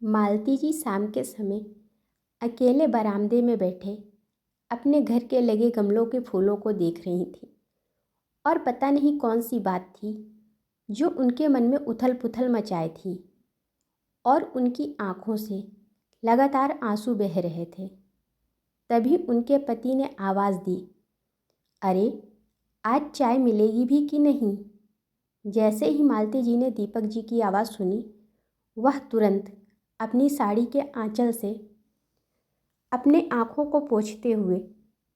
मालती जी शाम के समय अकेले बरामदे में बैठे अपने घर के लगे गमलों के फूलों को देख रही थी और पता नहीं कौन सी बात थी जो उनके मन में उथल पुथल मचाए थी और उनकी आंखों से लगातार आंसू बह रहे थे। तभी उनके पति ने आवाज़ दी, अरे आज चाय मिलेगी भी कि नहीं। जैसे ही मालती जी ने दीपक जी की आवाज़ सुनी, वह तुरंत अपनी साड़ी के आंचल से अपने आँखों को पोंछते हुए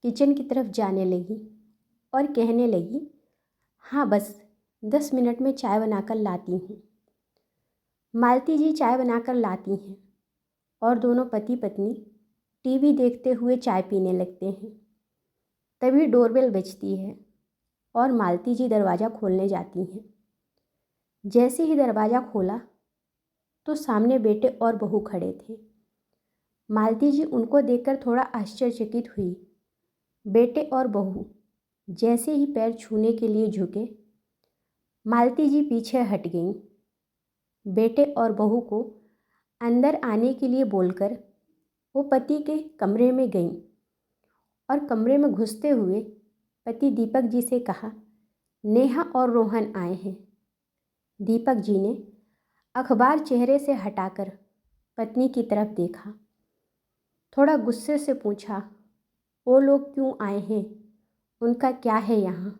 किचन की तरफ जाने लगी और कहने लगी, हाँ बस 10 मिनट में चाय बनाकर लाती हूँ। मालती जी चाय बनाकर लाती हैं और दोनों पति पत्नी टीवी देखते हुए चाय पीने लगते हैं। तभी डोरबेल बजती है और मालती जी दरवाज़ा खोलने जाती हैं। जैसे ही दरवाज़ा खोला तो सामने बेटे और बहू खड़े थे। मालती जी उनको देखकर थोड़ा आश्चर्यचकित हुई। बेटे और बहू जैसे ही पैर छूने के लिए झुके, मालती जी पीछे हट गईं। बेटे और बहू को अंदर आने के लिए बोलकर वो पति के कमरे में गईं और कमरे में घुसते हुए पति दीपक जी से कहा, नेहा और रोहन आए हैं। दीपक जी ने अखबार चेहरे से हटाकर पत्नी की तरफ देखा, थोड़ा गुस्से से पूछा, वो लोग क्यों आए हैं, उनका क्या है यहाँ।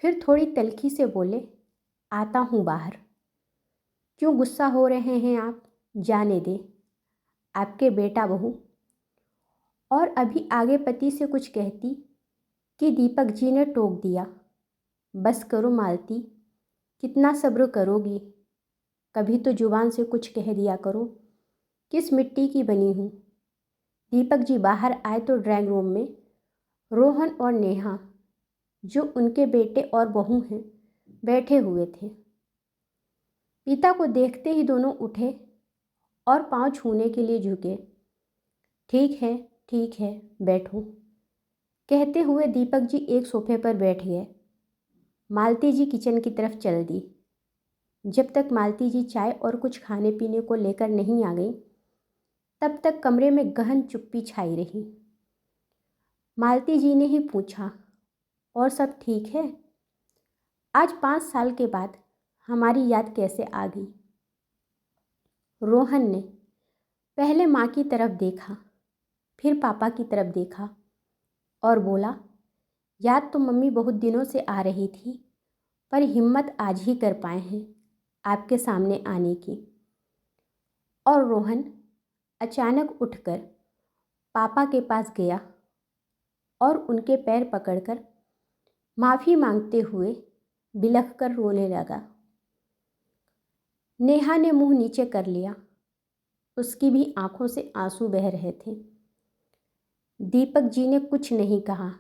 फिर थोड़ी तल्खी से बोले, आता हूँ बाहर। क्यों गुस्सा हो रहे हैं आप, जाने दें, आपके बेटा बहू। और अभी आगे पति से कुछ कहती कि दीपक जी ने टोक दिया, बस करो मालती, कितना सब्र करोगी, कभी तो जुबान से कुछ कह दिया करो, किस मिट्टी की बनी हूँ। दीपक जी बाहर आए तो ड्राइंग रूम में रोहन और नेहा, जो उनके बेटे और बहू हैं, बैठे हुए थे। पिता को देखते ही दोनों उठे और पांव छूने के लिए झुके। ठीक है बैठो, कहते हुए दीपक जी एक सोफे पर बैठ गए। मालती जी किचन की तरफ चल दी। जब तक मालती जी चाय और कुछ खाने पीने को लेकर नहीं आ गई, तब तक कमरे में गहन चुप्पी छाई रही। मालती जी ने ही पूछा, और सब ठीक है? आज 5 साल के बाद हमारी याद कैसे आ गई? रोहन ने पहले माँ की तरफ देखा, फिर पापा की तरफ देखा और बोला, याद तो मम्मी बहुत दिनों से आ रही थी, पर हिम्मत आज ही कर पाए हैं आपके सामने आने की। और रोहन अचानक उठकर पापा के पास गया और उनके पैर पकड़कर माफ़ी मांगते हुए बिलख कर रोने लगा। नेहा ने मुंह नीचे कर लिया, उसकी भी आंखों से आंसू बह रहे थे। दीपक जी ने कुछ नहीं कहा।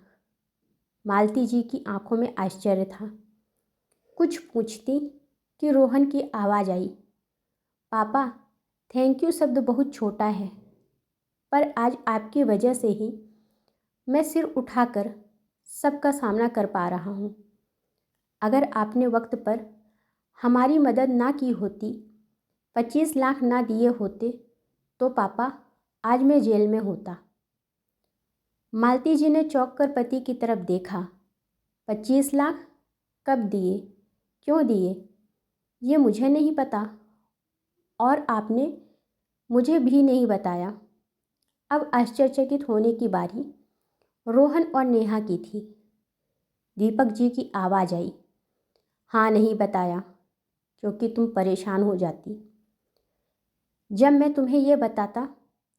मालती जी की आंखों में आश्चर्य था। कुछ पूछती कि रोहन की आवाज़ आई, पापा थैंक यू शब्द बहुत छोटा है, पर आज आपकी वजह से ही मैं सिर उठाकर सबका सामना कर पा रहा हूँ। अगर आपने वक्त पर हमारी मदद ना की होती, 25 लाख ना दिए होते, तो पापा आज मैं जेल में होता। मालती जी ने चौंक कर पति की तरफ देखा। 25 लाख कब दिए, क्यों दिए, ये मुझे नहीं पता और आपने मुझे भी नहीं बताया। अब आश्चर्यचकित होने की बारी रोहन और नेहा की थी। दीपक जी की आवाज़ आई, हाँ नहीं बताया क्योंकि तुम परेशान हो जाती। जब मैं तुम्हें यह बताता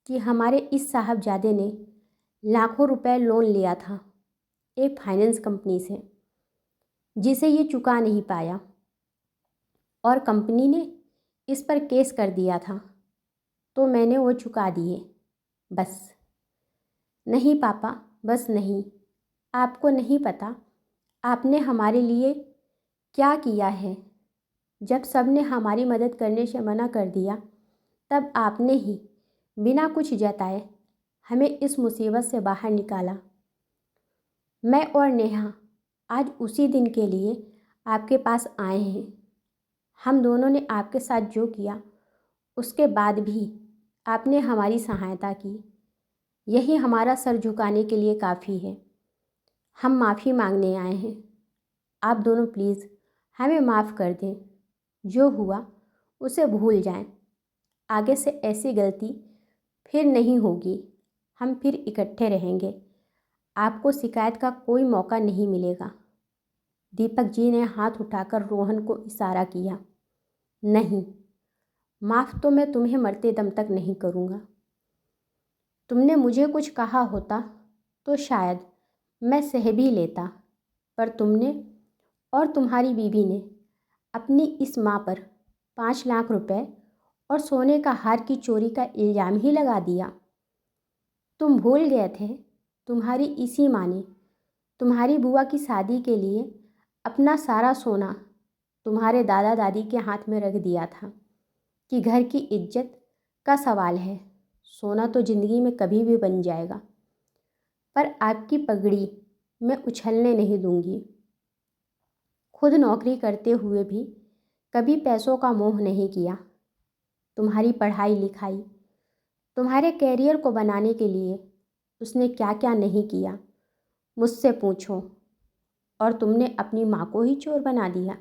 कि हमारे इस साहबजादे ने लाखों रुपए लोन लिया था एक फाइनेंस कंपनी से, जिसे ये चुका नहीं पाया और कंपनी ने इस पर केस कर दिया था, तो मैंने वो चुका दिए। बस। नहीं पापा, बस नहीं, आपको नहीं पता आपने हमारे लिए क्या किया है। जब सब ने हमारी मदद करने से मना कर दिया, तब आपने ही बिना कुछ जताए हमें इस मुसीबत से बाहर निकाला। मैं और नेहा आज उसी दिन के लिए आपके पास आए हैं। हम दोनों ने आपके साथ जो किया उसके बाद भी आपने हमारी सहायता की, यही हमारा सर झुकाने के लिए काफ़ी है। हम माफ़ी मांगने आए हैं। आप दोनों प्लीज़ हमें माफ़ कर दें। जो हुआ उसे भूल जाएं। आगे से ऐसी गलती फिर नहीं होगी। हम फिर इकट्ठे रहेंगे। आपको शिकायत का कोई मौका नहीं मिलेगा। दीपक जी ने हाथ उठाकर रोहन को इशारा किया। नहीं, माफ़ तो मैं तुम्हें मरते दम तक नहीं करूँगा। तुमने मुझे कुछ कहा होता तो शायद मैं सह भी लेता, पर तुमने और तुम्हारी बीवी ने अपनी इस माँ पर 5 लाख रुपए और सोने का हार की चोरी का इल्ज़ाम ही लगा दिया। तुम भूल गए थे तुम्हारी इसी माँ ने तुम्हारी बुआ की शादी के लिए अपना सारा सोना तुम्हारे दादा दादी के हाथ में रख दिया था कि घर की इज्जत का सवाल है, सोना तो ज़िंदगी में कभी भी बन जाएगा, पर आपकी पगड़ी मैं उछलने नहीं दूंगी। खुद नौकरी करते हुए भी कभी पैसों का मोह नहीं किया। तुम्हारी पढ़ाई लिखाई, तुम्हारे कैरियर को बनाने के लिए उसने क्या क्या नहीं किया, मुझसे पूछो। और तुमने अपनी माँ को ही चोर बना दिया।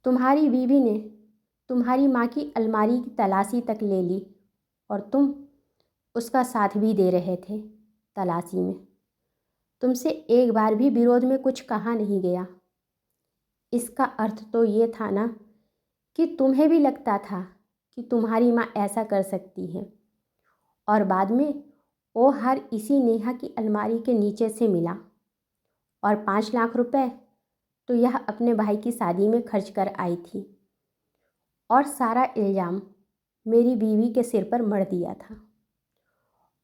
तुम्हारी बीवी ने तुम्हारी माँ की अलमारी की तलाशी तक ले ली और तुम उसका साथ भी दे रहे थे तलाशी में। तुमसे एक बार भी विरोध में कुछ कहा नहीं गया। इसका अर्थ तो ये था ना कि तुम्हें भी लगता था कि तुम्हारी माँ ऐसा कर सकती है। और बाद में वो हार इसी नेहा की अलमारी के नीचे से मिला और 5 लाख रुपए तो यह अपने भाई की शादी में खर्च कर आई थी और सारा इल्ज़ाम मेरी बीवी के सिर पर मढ़ दिया था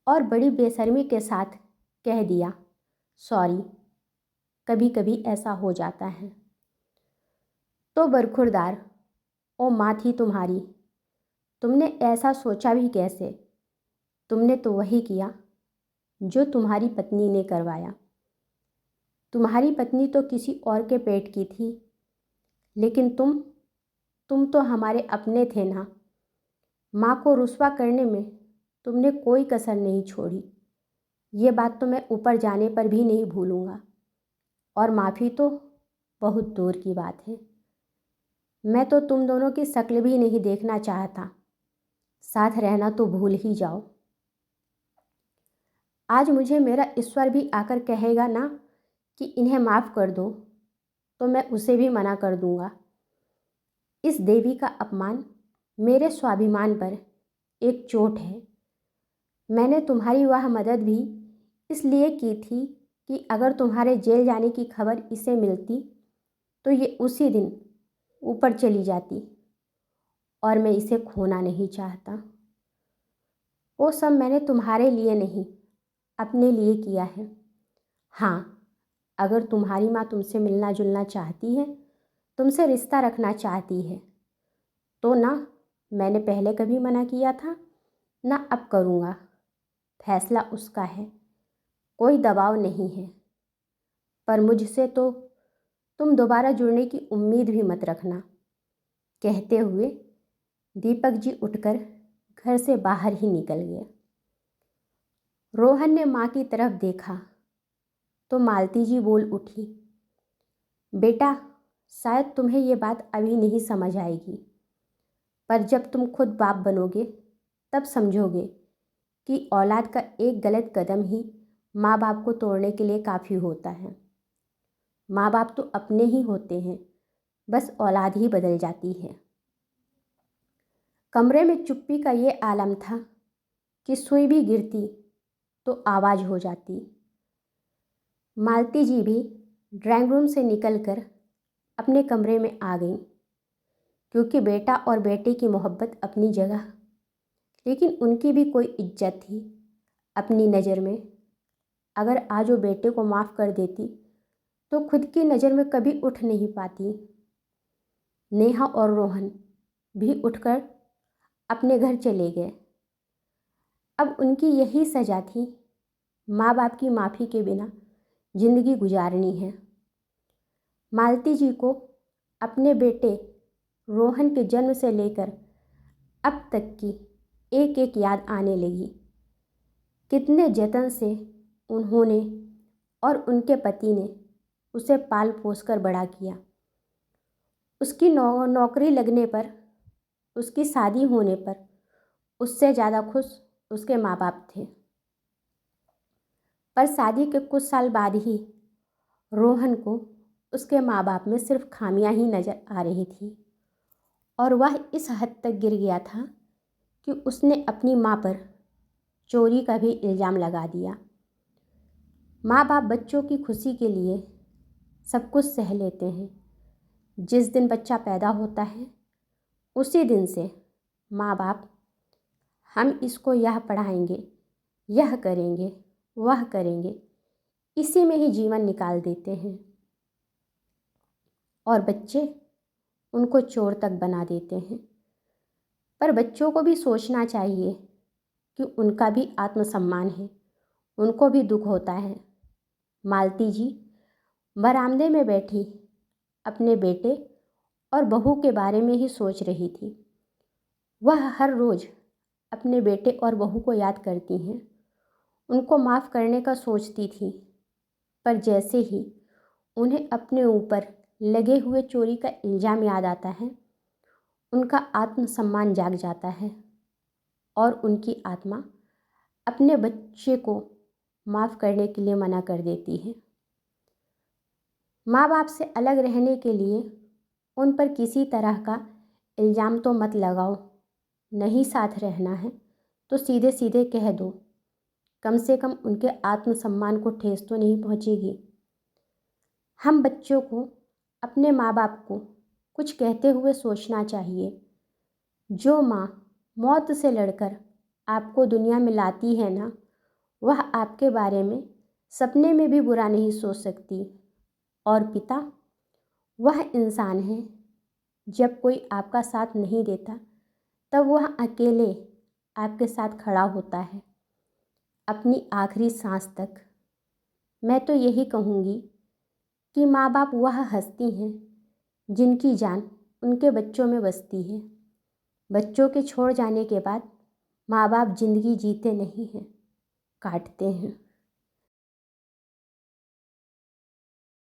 और बड़ी बेशर्मी के साथ कह दिया, सॉरी, कभी कभी ऐसा हो जाता है। तो बरखुरदार ओ माँ थी तुम्हारी, तुमने ऐसा सोचा भी कैसे? तुमने तो वही किया जो तुम्हारी पत्नी ने करवाया। तुम्हारी पत्नी तो किसी और के पेट की थी, लेकिन तुम तो हमारे अपने थे ना। माँ को रुस्वा करने में तुमने कोई कसर नहीं छोड़ी। ये बात तो मैं ऊपर जाने पर भी नहीं भूलूंगा। और माफ़ी तो बहुत दूर की बात है। मैं तो तुम दोनों की शक्ल भी नहीं देखना चाहता। साथ रहना तो भूल ही जाओ। आज मुझे मेरा ईश्वर भी आकर कहेगा ना कि इन्हें माफ़ कर दो, तो मैं उसे भी मना कर दूंगा। इस देवी का अपमान मेरे स्वाभिमान पर एक चोट है। मैंने तुम्हारी वह मदद भी इसलिए की थी कि अगर तुम्हारे जेल जाने की खबर इसे मिलती तो ये उसी दिन ऊपर चली जाती, और मैं इसे खोना नहीं चाहता। वो सब मैंने तुम्हारे लिए नहीं, अपने लिए किया है। हाँ, अगर तुम्हारी माँ तुमसे मिलना जुलना चाहती है, तुमसे रिश्ता रखना चाहती है, तो ना मैंने पहले कभी मना किया था, ना अब करूँगा। फैसला उसका है, कोई दबाव नहीं है। पर मुझसे तो तुम दोबारा जुड़ने की उम्मीद भी मत रखना। कहते हुए दीपक जी उठकर घर से बाहर ही निकल गए। रोहन ने माँ की तरफ देखा तो मालती जी बोल उठी, बेटा, शायद तुम्हें ये बात अभी नहीं समझ आएगी, पर जब तुम खुद बाप बनोगे तब समझोगे कि औलाद का एक गलत कदम ही माँ बाप को तोड़ने के लिए काफ़ी होता है। माँ बाप तो अपने ही होते हैं, बस औलाद ही बदल जाती है। कमरे में चुप्पी का ये आलम था कि सुई भी गिरती तो आवाज़ हो जाती। मालती जी भी ड्राइंग रूम से निकलकर अपने कमरे में आ गई, क्योंकि बेटा और बेटे की मोहब्बत अपनी जगह, लेकिन उनकी भी कोई इज्जत थी अपनी नज़र में। अगर आज वो बेटे को माफ़ कर देती तो खुद की नज़र में कभी उठ नहीं पाती। नेहा और रोहन भी उठकर अपने घर चले गए। अब उनकी यही सज़ा थी, माँ बाप की माफ़ी के बिना ज़िंदगी गुजारनी है। मालती जी को अपने बेटे रोहन के जन्म से लेकर अब तक की एक एक याद आने लगी। कितने जतन से उन्होंने और उनके पति ने उसे पाल पोस कर बड़ा किया। उसकी नौकरी लगने पर, उसकी शादी होने पर उससे ज़्यादा खुश उसके माँ बाप थे। पर शादी के कुछ साल बाद ही रोहन को उसके माँ बाप में सिर्फ खामियां ही नज़र आ रही थी और वह इस हद तक गिर गया था कि उसने अपनी माँ पर चोरी का भी इल्ज़ाम लगा दिया। माँ बाप बच्चों की खुशी के लिए सब कुछ सह लेते हैं। जिस दिन बच्चा पैदा होता है उसी दिन से माँ बाप हम इसको यह पढ़ाएंगे, यह करेंगे, वह करेंगे, इसी में ही जीवन निकाल देते हैं और बच्चे उनको चोर तक बना देते हैं। पर बच्चों को भी सोचना चाहिए कि उनका भी आत्मसम्मान है, उनको भी दुख होता है। मालती जी बरामदे में बैठी अपने बेटे और बहू के बारे में ही सोच रही थी। वह हर रोज़ अपने बेटे और बहू को याद करती हैं, उनको माफ़ करने का सोचती थी, पर जैसे ही उन्हें अपने ऊपर लगे हुए चोरी का इल्ज़ाम याद आता है, उनका आत्मसम्मान जाग जाता है और उनकी आत्मा अपने बच्चे को माफ़ करने के लिए मना कर देती है। माँ बाप से अलग रहने के लिए उन पर किसी तरह का इल्ज़ाम तो मत लगाओ। नहीं साथ रहना है तो सीधे सीधे कह दो, कम से कम उनके आत्मसम्मान को ठेस तो नहीं पहुँचेगी। हम बच्चों को अपने माँ बाप को कुछ कहते हुए सोचना चाहिए। जो माँ मौत से लड़कर आपको दुनिया में लाती है ना, वह आपके बारे में सपने में भी बुरा नहीं सोच सकती। और पिता वह इंसान है, जब कोई आपका साथ नहीं देता तब वह अकेले आपके साथ खड़ा होता है अपनी आखिरी सांस तक। मैं तो यही कहूँगी कि माँ बाप वह हस्ती हैं जिनकी जान उनके बच्चों में बसती है। बच्चों के छोड़ जाने के बाद माँ बाप जिंदगी जीते नहीं हैं, काटते हैं।